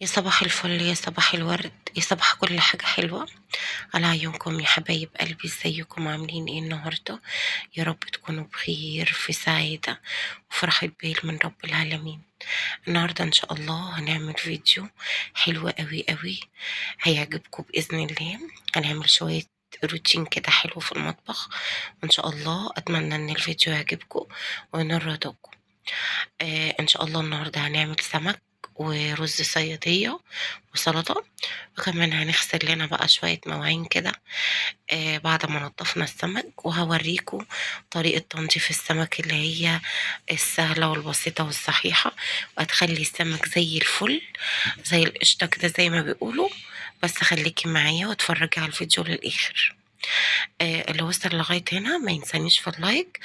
يا صباح الفل، يا صباح الورد، يا صباح كل حاجة حلوة على عيونكم يا حبايب قلبي. ازيكم عاملين ايه النهاردة؟ يا رب تكونوا بخير في سعادة وفرحة بال من رب العالمين. النهاردة ان شاء الله هنعمل فيديو حلو قوي قوي، هيعجبكم بإذن الله. هنعمل شوية روتين كده حلو في المطبخ، وان شاء الله اتمنى ان الفيديو يعجبكم وينرضاكم. ان شاء الله النهارده هنعمل سمك ورز صيادية وسلطة، وكمان هنغسل لنا بقى شوية مواعين كده بعد ما نضفنا السمك، وهوريكم طريقة تنظيف السمك اللي هي السهلة والبسيطة والصحيحة، وهتخلي السمك زي الفل زي القشطة كده زي ما بيقولوا. بس خليكي معايا واتفرجي على الفيديو للآخر. اللي وصل لغاية هنا ما ينسانيش في اللايك،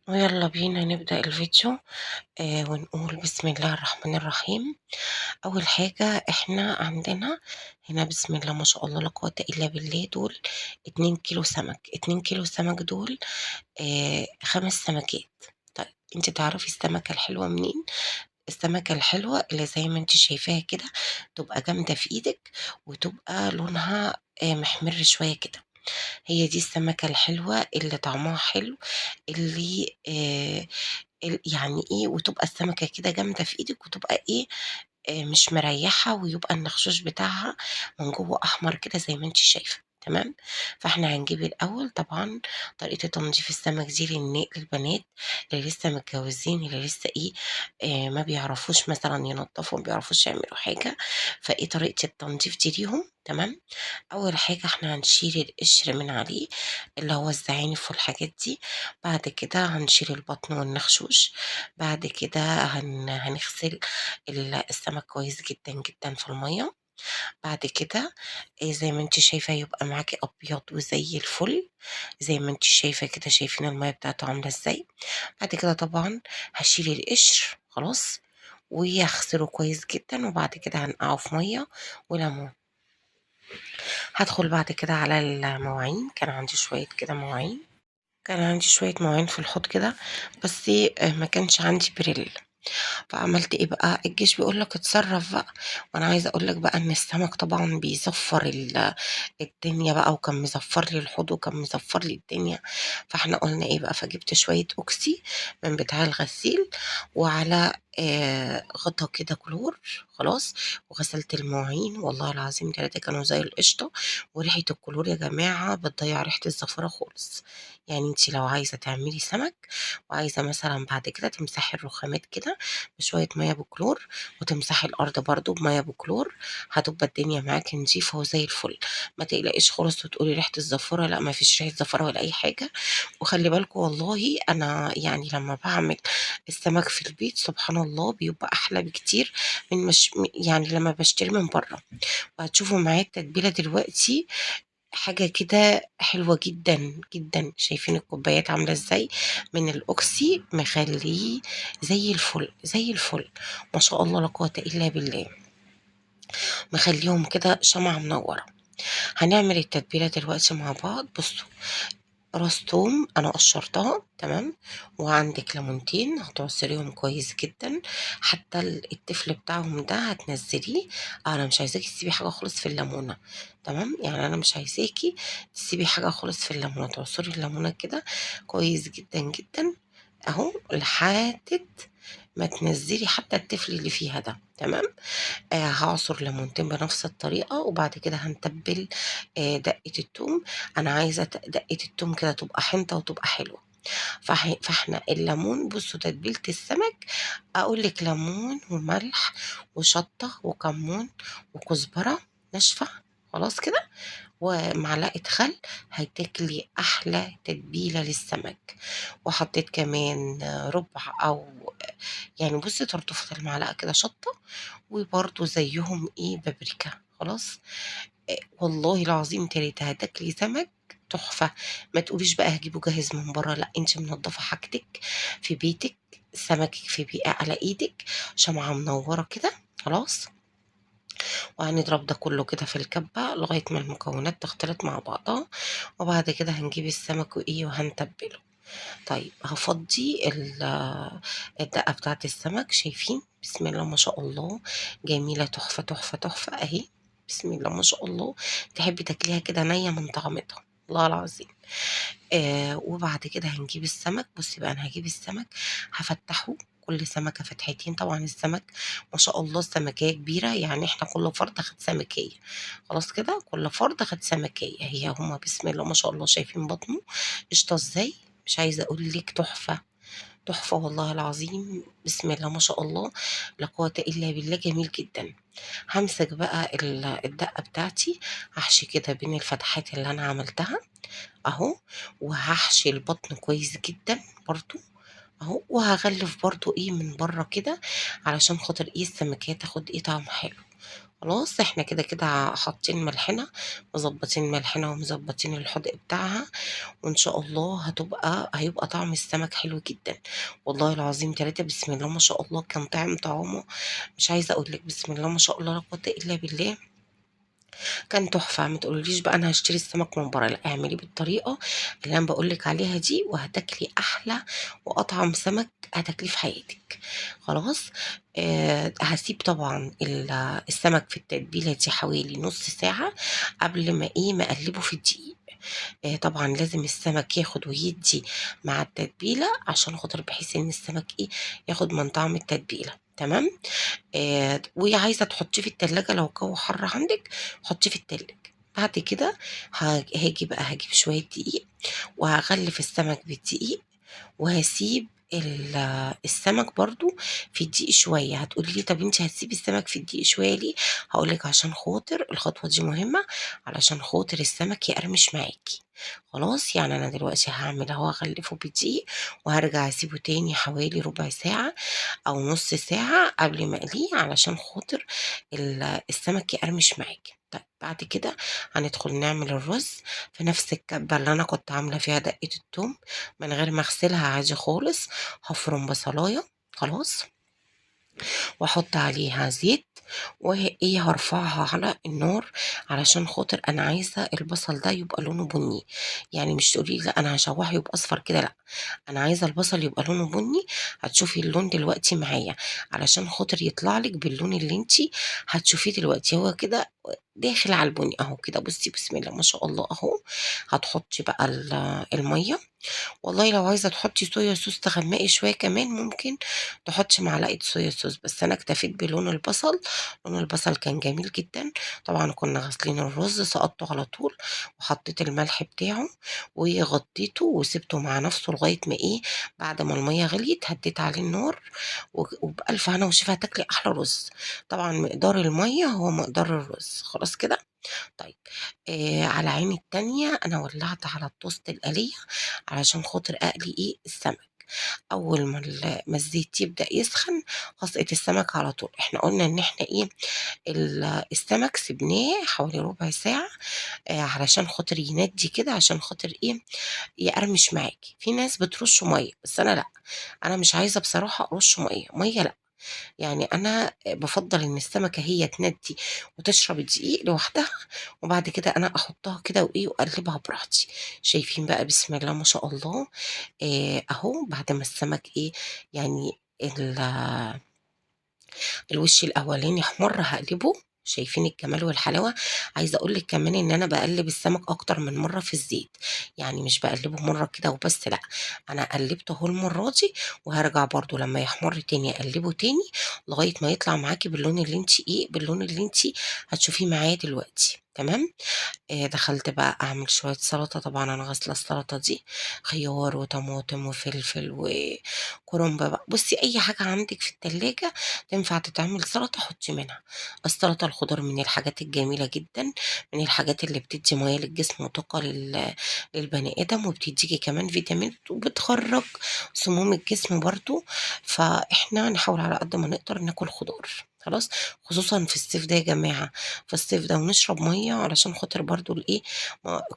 ويلا بينا نبدأ الفيديو. ونقول بسم الله الرحمن الرحيم. أول حاجة إحنا عندنا هنا بسم الله ما شاء الله لا قوة إلا بالله، دول 2 كيلو سمك. 2 كيلو سمك دول 5 سمكات. طيب انت تعرفي السمكة الحلوة منين؟ السمكة الحلوة اللي زي ما انت شايفاها كده، تبقى جامدة في ايدك وتبقى لونها محمر شوية كده. هي دي السمكة الحلوة اللي طعمها حلو، اللي يعني ايه، وتبقى السمكة كده جامدة في ايدك، وتبقى ايه مش مريحة، ويبقى النخشوش بتاعها من جوه أحمر كده زي ما أنتِ شايفة، تمام. فإحنا هنجيب الأول طبعًا طريقة تنضيف السمك دي للبنات اللي لسه متجوزين، اللي لسه إيه ما بيعرفوش مثلًا ينضفوا، ما بيعرفوش يعملوا حاجة، فإيه طريقة التنضيف دي ليهم، تمام. أول حاجة إحنا هنشيل القشر من عليه اللي هو الزعانف والحاجات دي، بعد كده هنشيل البطن والنخشوش، بعد كده هنغسل السمك كويس جدًا، جدًا في المَيّة. بعد كده زي ما أنتِ شايفة يبقى معاكِ أبيض وزي الفل، زي ما أنتِ شايفة كده، شايفين المَيّة بتاعته عاملة إزاي. بعد كده طبعًا هاشيل القشر خلاص، وهاغسله كويس جدًا، وبعد كده هانقعه في مَيّة وليمون. هادخل بعد كده على المواعين، كان عندي شوية مواعين في الحوض كده، بس ما كانش عندي بريل. فعملت إيه بقى، الجيش بيقول لك اتصرّف بقى، وأنا عايزة أقول لك بقى إن السمك طبعًا بيزفّر الدنيا بقى، وكان مزفّر لي الحوض وكان مزفّر لي الدنيا. فإحنا قُلنا إيه بقى، فجِبت شوية أوكسي من بتاع الغسيل، وعلى غطا كده كلور خلاص، وغسلت المواعين. والله العظيم 3 كانوا زي القشطة، وريحة الكلور يا جماعة بتضيّع ريحة الزفارة خالص. يعني أنتِ لو عايزة تعملي سمك وعايزة مثلًا بعد كده تمسحي الرخامات كده بشوية مَيّة بكلور، وتمسحي الأرض برضه بمَيّة بكلور، هتبقى الدنيا معاكِ نضيفة وزي الفل. ما تقلقيش خالص وتقولي ريحة الزفارة، لأ ما فيش ريحة زفارة ولا أي حاجة. وخلّي بالكم والله أنا يعني لمّا باعمل السمك في البيت سبحان الله بيبقى أحلى بكتير من يعني لمّا باشتريه من برّه. وهتشوفوا معايا التتبيلة دلوقتي حاجة كده حلوة جدًا، جدًا. شايفين الكوبايات عاملة إزاي من الأوكسي، مخلّيه زي الفل، زي الفل، ما شاء الله لا قوة إلا بالله، مخلّيهم كده شمعة منوّرة. هنعمل التتبيلة دلوقتي مع بعض. بُصّوا، راس توم أنا قشّرتها تمام، وعندِك ليمونتين هتعصريهم كويس جدًا، حتى التفل بتاعهم ده هتنزّليه. أنا مش عايزاكِ تسيبي حاجة خالص في الليمونة، تمام. يعني أنا مش عايزاكِ تسيبي حاجة خالص في الليمونة، تعصري الليمونة كده كويس جدًا، جدًا أهو، لحد ما تنزّلي حتى التفل اللي فيها ده، تمام. هاعصر ليمونتين بنفس الطريقة، وبعد كده هنتبّل دقة التوم. أنا عايزة دقة التوم كده تبقى حنطة وتبقى حلوة. فإحنا الليمون، بُصّوا تتبيلة السمك أقول لِك ليمون وملح وشطة وكمون وكزبرة ناشفة خلاص كده، ومعلقة خل، هتاكلي أحلى تتبيلة للسمك. وحطيت كمان ربع أو يعني بُصّي طرطفة المعلقة كده شطة، وبرضه زيّهم إيه بابريكا خلاص. والله العظيم 3 هتاكلي سمك تحفة. ما تقوليش بقى هاجيبه جاهز من برّه، لأ أنتِ منضّفة حاجتِك في بيتِك، سمكِك في على إيدِك، شمعة منوّرة كده خلاص. وهنضرب ده كله كده في الكبة لغاية ما المكونات تختلط مع بعضها، وبعد كده هنجيب السمك وإيه وهنتبله. طيب هافضّي الدقة بتاعة السمك، شايفين؟ بسم الله ما شاء الله، جميلة تحفة، تحفة، تحفة أهي، بسم الله ما شاء الله، تحبي تاكليها كده نيّة من طعمتها، والله العظيم. وبعد كده هنجيب السمك، بُصّي بقى أنا هاجيب السمك هافتّحه، كل سمكة فتحتين، طبعًا السمك ما شاء الله السمكية كبيرة، يعني إحنا كل فرد خد سمكية، خلاص كده، كل فرد خد سمكية، هي هُم بسم الله ما شاء الله شايفين بطنه قشطة إزاي، مش عايزة أقول لِك تحفة، تحفة والله العظيم، بسم الله ما شاء الله، لا قوة إلا بالله، جميل جدًا. هامسك بقى الدقة بتاعتي، هاحشي كده بين الفتحات اللي أنا عملتها أهو، وهاحشي البطن كويس جدًا برضه أهو، وهاغلِّف برضه إيه من برّه كده علشان خاطر إيه السمكية تاخد إيه طعم حلو. خلاص إحنا كده حاطين ملحنا، مضبّطين ملحنا ومضبّطين الحُدق بتاعها، وإن شاء الله هيبقى طعم السمك حلو جدًا، والله العظيم 3 بسم الله ما شاء الله كان طعمه مش عايزة أقول لِك بسم الله ما شاء الله لا قوة إلا بالله، كان تحفة، ما تقوليليش بقى أنا هاشتري السمك من برّه، لأ اعمليه بالطريقة اللي أنا باقول لِك عليها دي، وهتاكلي أحلى وأطعم سمك هتاكليه في حياتِك، خلاص. هاسيب طبعًا السمك في التتبيلة دي حوالي نُص ساعة قبل ما أقلّبه في الدقيق. طبعًا لازم السمك ياخد ويدّي مع التتبيلة عشان خاطر بحيث إن السمك إيه، ياخد من طعم التتبيلة، تمام؟ وعايزة تحطيه في التلاجة لو الجو حَر عندِك، حطيه في التلاجة. بعد كده هاجي بقى هاجيب شوية دقيق وهاغلِّف السمك بالدقيق وهاسيب السمك برضه في الدقيق شوية، هتقولي لي طَب أنتِ هتسيبي السمك في الدقيق شوية ليه؟ هاقول لِك عشان خاطر الخطوة دي مهمة، علشان خاطر السمك يقرمش معاكِ، خلاص؟ يعني أنا دلوقتي هاعمل أهو هاغلّفه بالدقيق وهارجع أسيبه تاني حوالي ربع ساعة أو نُص ساعة قبل ما أقليه علشان خاطر السمك يقرمش معاكِ. طيب بعد كده هندخل نعمل الرز في نفس الكبة اللي أنا كنت عاملة فيها دقة التوم من غير ما أغسلها عادي خالص، هافرم بصلاية خلاص، وأحط عليها زيت وإيه هارفعها على النار علشان خاطر أنا عايزة البصل ده يبقى لونه بني، يعني مش تقولي لي لأ أنا هاشوحه يبقى أصفر كده لأ، أنا عايزة البصل يبقى لونه بني، هتشوفي اللون دلوقتي معايا علشان خاطر يطلع لِك باللون اللي أنتِ هتشوفيه دلوقتي، هو كده داخل على البني أهو كده بُصّي بسم الله ما شاء الله أهو، هتحطي بقى المَيّة والله لو عايزة تحطي صويا صوص تغمقي شوية كمان ممكن تحطي معلقة صويا صوص، بس أنا اكتفيت بلون البصل، لون البصل كان جميل جدًا، طبعًا كنا غاسلين الرز سقطته على طول وحطيت الملح بتاعه وغطيته وسِبته مع نفسه لغاية ما إيه، بعد ما المَيّة غليت هدّيت عليه النار وبألف هنا وشفا هتاكلي أحلى رز، طبعًا مقدار المَيّة هو مقدار الرز، خلاص كده؟ طيب على عيني التانية أنا ولّعت على الطاسة الآلية علشان خاطر أقلي إيه، السمك، أول ما الزيت يبدأ يسخن هاسقط السمك على طول، إحنا قُلنا إن إحنا إيه، السمك سِبناه حوالي ربع ساعة علشان خاطر يندّي كده عشان خاطر إيه، يقرمش معاكِ، في ناس بترُش مَيّة، بس أنا لأ، أنا مش عايزة بصراحة أرُش مَيّة لأ. يعني أنا بافضّل إن السمكة هي تندّي وتشرب الدقيق لوحدها، وبعد كده أنا أحطها كده وإيه وأقلّبها براحتي، شايفين بقى بسم الله ما شاء الله أهو بعد ما السمك إيه يعني الوش الأولاني أحمر هاقلبه، شايفين الجمال والحلاوة؟ عايزة أقول لِك كمان إن أنا باقلّب السمك أكتر من مرّة في الزيت، يعني مش باقلّبه مرّة كده وبس لأ، أنا قلّبته أهو المرّة دي وهارجع برضه لمّا يحمر تاني أقلّبه تاني لغاية ما يطلع معاكِ باللون اللي أنتِ هتشوفيه معايا دلوقتي، تمام؟ دخلت بقى أعمل شوية سلطة، طبعًا أنا غاسلة السلطة دي، خيار وطماطم وفلفل وكرنب بقى، بُصّي أي حاجة عندِك في التلاجة تنفع تتعمل سلطة حُطّي منها، السلطة الخضار من الحاجات الجميلة جدًا، من الحاجات اللي بتدّي مَيّة للجسم وطاقة للبني آدم، وبتدّيكِ كمان فيتامينات وبتخرّج سموم الجسم برضه، فإحنا نحاول على قد ما نقدر ناكل خضار، خلاص، خصوصًا في الصيف ده يا جماعة. في الصيف ده ونشرب مَيّة علشان خاطر برضه الإيه،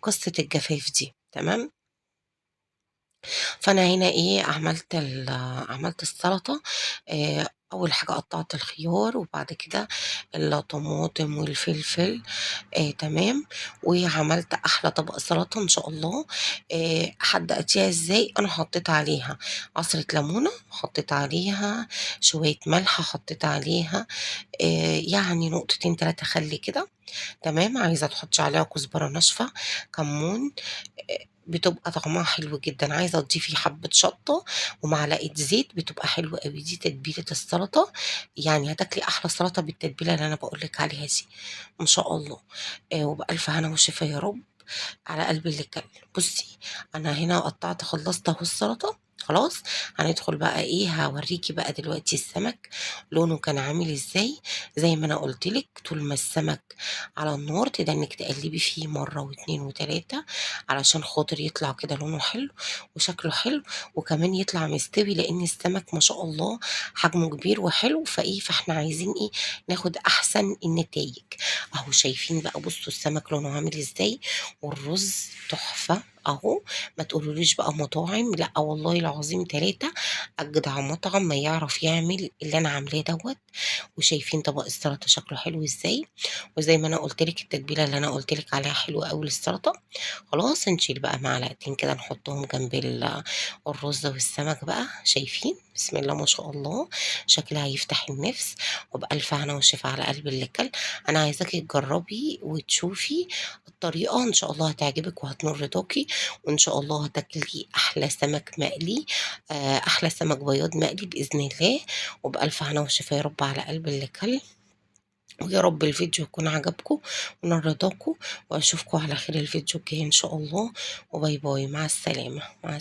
قصة الجفاف دي، تمام؟ فأنا هنا إيه، عملت السلطة أول حاجة قطّعت الخيار وبعد كده الطماطم والفلفل تمام، وعملت أحلى طبق سلطة إن شاء الله. حدّقتيها إزاي؟ أنا حطّيت عليها عصرة ليمونة، حطّيت عليها شوية ملح، حطّيت عليها يعني نقطتين 3 خَل كده، تمام. عايزة تحطّي عليها كزبرة ناشفة، كمون، بتبقى طعمها حلو جدًا. عايزة تضيفي حبّة شطة ومعلقة زيت، بتبقى حلوة أوي. دي تتبيلة السلطة، يعني هتاكلي أحلى سلطة بالتتبيلة اللي أنا باقول لِك عليها دي، إن شاء الله. وبألف هنا وشفا يا رب على قلب اللي كان. بُصّي، أنا هنا قطّعت خلّصت أهو السلطة، خلاص. هندخل بقى إيه، هاورّيكِ بقى دلوقتي السمك لونه كان عامل إزاي. زي ما أنا قُلت لِك، طول ما السمك على النار تقدري إنِّك تقلّبي فيه مرّة و2 و3 علشان خاطر يطلع كده لونه حلو وشكله حلو، وكمان يطلع مستوي، لإن السمك ما شاء الله حجمه كبير وحلو، فإحنا عايزين إيه، ناخد أحسن النتايج. أهو شايفين بقى، بُصّوا السمك لونه عامل إزاي، والرز تحفة أهو. ما تقولوليش بقى مطاعم، لأ والله العظيم 3 أجدع مطعم ما يعرف يعمل اللي أنا عاملاه دوّة. وشايفين طبق السلطة شكله حلو إزاي، وزي ما أنا قُلت لِك التتبيلة اللي أنا قُلت لِك عليها حلوة أوي للسلطة. خلاص نشيل بقى معلقتين كده نحطهم جنب الرز والسمك بقى. شايفين؟ بسم الله ما شاء الله، شكلها يفتح النِفس. وبألف هنا وشفا على قلب اللي كَل. أنا عايزاكِ تجرّبي وتشوفي الطريقة، إن شاء الله هتعجبِك وهتنول رضاكِ، وإن شاء الله هتاكلي أحلى سمك مقلي، أحلى سمك بياض مقلي بإذن الله. وبألف هنا وشفا يا رب على قلب اللي كَل. ويا رب الفيديو يكون عجبكم ونال رضاكم، وأشوفكم على خير الفيديو الجاي إن شاء الله. وباي باي، مع السلامة، مع